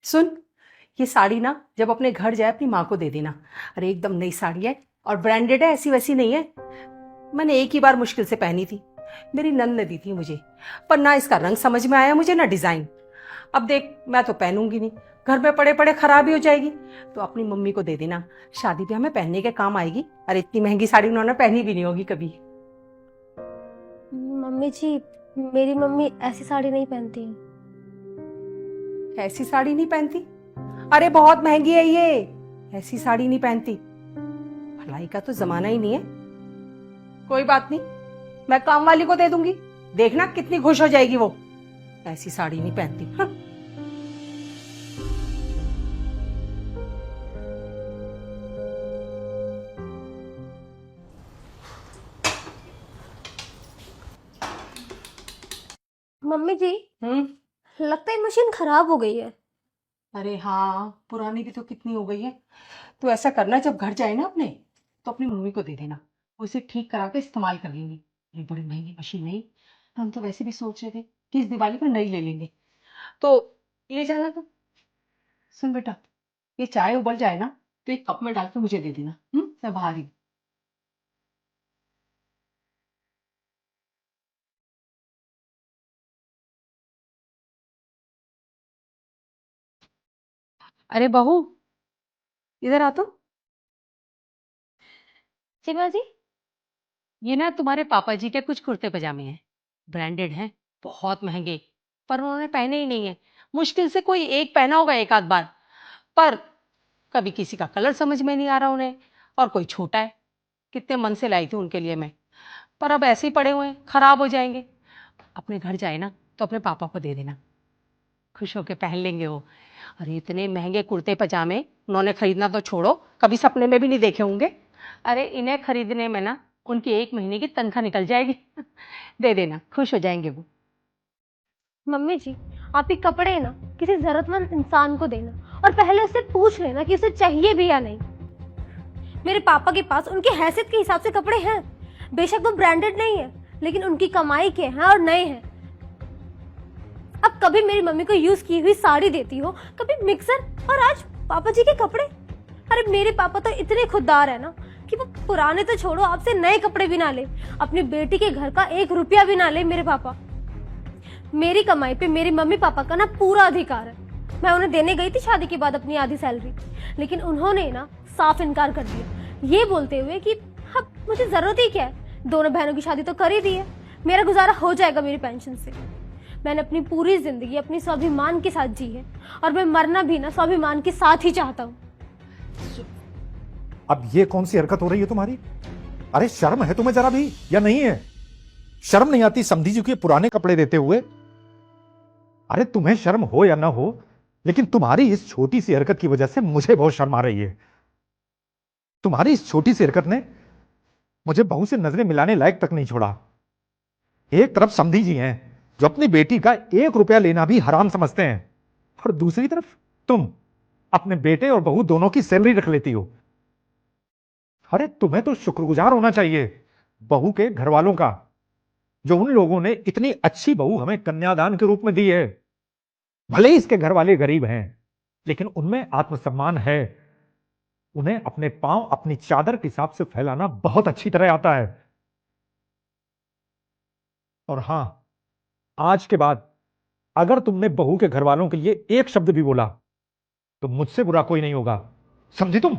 सुन, ये साड़ी ना जब अपने घर जाए अपनी माँ को दे देना। अरे एकदम नई साड़ी है और ब्रांडेड है, ऐसी वैसी नहीं है। मैंने एक ही बार मुश्किल से पहनी थी, मेरी नंद ने दी थी मुझे, पर ना इसका रंग समझ में आया मुझे ना डिजाइन। अब देख, मैं तो पहनूंगी नहीं, घर में पड़े पड़े खराब ही हो जाएगी। तो अपनी मम्मी को दे देना, शादी ब्याह में पहनने के काम आएगी। अरे इतनी महंगी साड़ी उन्होंने पहनी भी नहीं होगी कभी। मम्मी जी, मेरी मम्मी ऐसी साड़ी नहीं पहनती। ऐसी साड़ी नहीं पहनती? अरे बहुत महंगी है ये, ऐसी साड़ी नहीं पहनती। भलाई का तो जमाना ही नहीं है। कोई बात नहीं, मैं काम वाली को दे दूंगी, देखना कितनी खुश हो जाएगी वो। ऐसी साड़ी नहीं पहनती। हाँ। मम्मी जी, लगता है मशीन खराब हो गई है। अरे हाँ, पुरानी भी तो कितनी हो गई है। तो ऐसा करना, जब घर जाए ना अपने, तो अपनी मम्मी को दे देना, वो इसे ठीक करा के इस्तेमाल कर लेंगे। ये बड़ी महंगी मशीन नहीं, हम तो वैसे भी सोच रहे थे कि इस दिवाली पर नई ले लेंगे। तो ले जाना तुम। सुन बेटा, ये चाय उबल जाए ना तो एक कप में डाल के मुझे दे देना। मैं बाहर ही। अरे बहू, इधर आ तो। जी माँ जी। ये ना तुम्हारे पापा जी के कुछ कुर्ते पजामे हैं, ब्रांडेड हैं, बहुत महंगे, पर उन्होंने पहने ही नहीं है। मुश्किल से कोई एक पहना होगा एक आध बार, पर कभी किसी का कलर समझ में नहीं आ रहा उन्हें, और कोई छोटा है। कितने मन से लाई थी उनके लिए मैं, पर अब ऐसे ही पड़े हुए हैं, खराब हो जाएंगे। अपने घर जाए ना तो अपने पापा को दे देना, खुश होके पहन लेंगे वो। अरे इतने महंगे कुर्ते पजामे उन्होंने खरीदना तो छोड़ो, कभी सपने में भी नहीं देखे होंगे। अरे इन्हें खरीदने में ना उनकी एक महीने की तनख्वाह निकल जाएगी। दे देना, खुश हो जाएंगे वो। मम्मी जी, आप ये कपड़े ना किसी जरूरतमंद इंसान को देना और पहले उससे पूछ लेना कि उसे चाहिए भी या नहीं। मेरे पापा के पास उनकी हैसियत के हिसाब से कपड़े हैं, बेशक वो ब्रांडेड नहीं है, लेकिन उनकी कमाई के हैं और नए हैं। अब कभी मेरी मम्मी को यूज की हुई साड़ी देती हो, कभी मिक्सर, और आज पापा जी के कपड़े। अरे मेरे पापा तो इतने खुददार है ना कि वो पुराने तो छोड़ो, आपसे नए कपड़े भी ना ले, अपनी बेटी के घर का 1 रुपया भी ना ले। मेरे पापा, मेरी कमाई पे मेरे मम्मी पापा का ना पूरा अधिकार है। मैं उन्हें देने गई थी शादी के बाद अपनी आधी सैलरी, लेकिन उन्होंने ना साफ इनकार कर दिया, ये बोलते हुए कि अब मुझे जरूरत ही क्या है, दोनों बहनों की शादी तो कर ही दी है, मेरा गुजारा हो जाएगा मेरी पेंशन से। मैंने अपनी पूरी जिंदगी अपनी स्वाभिमान के साथ जी है, और मैं मरना भी ना स्वाभिमान के साथ ही चाहता हूँ। अब ये कौन सी हरकत हो रही है तुम्हारी? अरे शर्म है तुम्हें जरा भी या नहीं है? शर्म नहीं आती समधी जी के पुराने कपड़े देते हुए? अरे तुम्हें शर्म हो या ना हो, लेकिन तुम्हारी इस छोटी सी हरकत की वजह से मुझे बहुत शर्म आ रही है। तुम्हारी इस छोटी सी हरकत ने मुझे बहू से नजरें मिलाने लायक तक नहीं छोड़ा। एक तरफ समधी जी हैं जो अपनी बेटी का 1 रुपया लेना भी हराम समझते हैं, और दूसरी तरफ तुम अपने बेटे और बहू दोनों की सैलरी रख लेती हो। अरे तुम्हें तो शुक्रगुजार होना चाहिए बहू के घर वालों का, जो उन लोगों ने इतनी अच्छी बहू हमें कन्यादान के रूप में दी है। भले ही इसके घर वाले गरीब हैं, लेकिन उनमें आत्मसम्मान है। उन्हें अपने पांव अपनी चादर के हिसाब से फैलाना बहुत अच्छी तरह आता है। और हां, आज के बाद अगर तुमने बहू के घर वालों के लिए एक शब्द भी बोला तो मुझसे बुरा कोई नहीं होगा, समझी तुम?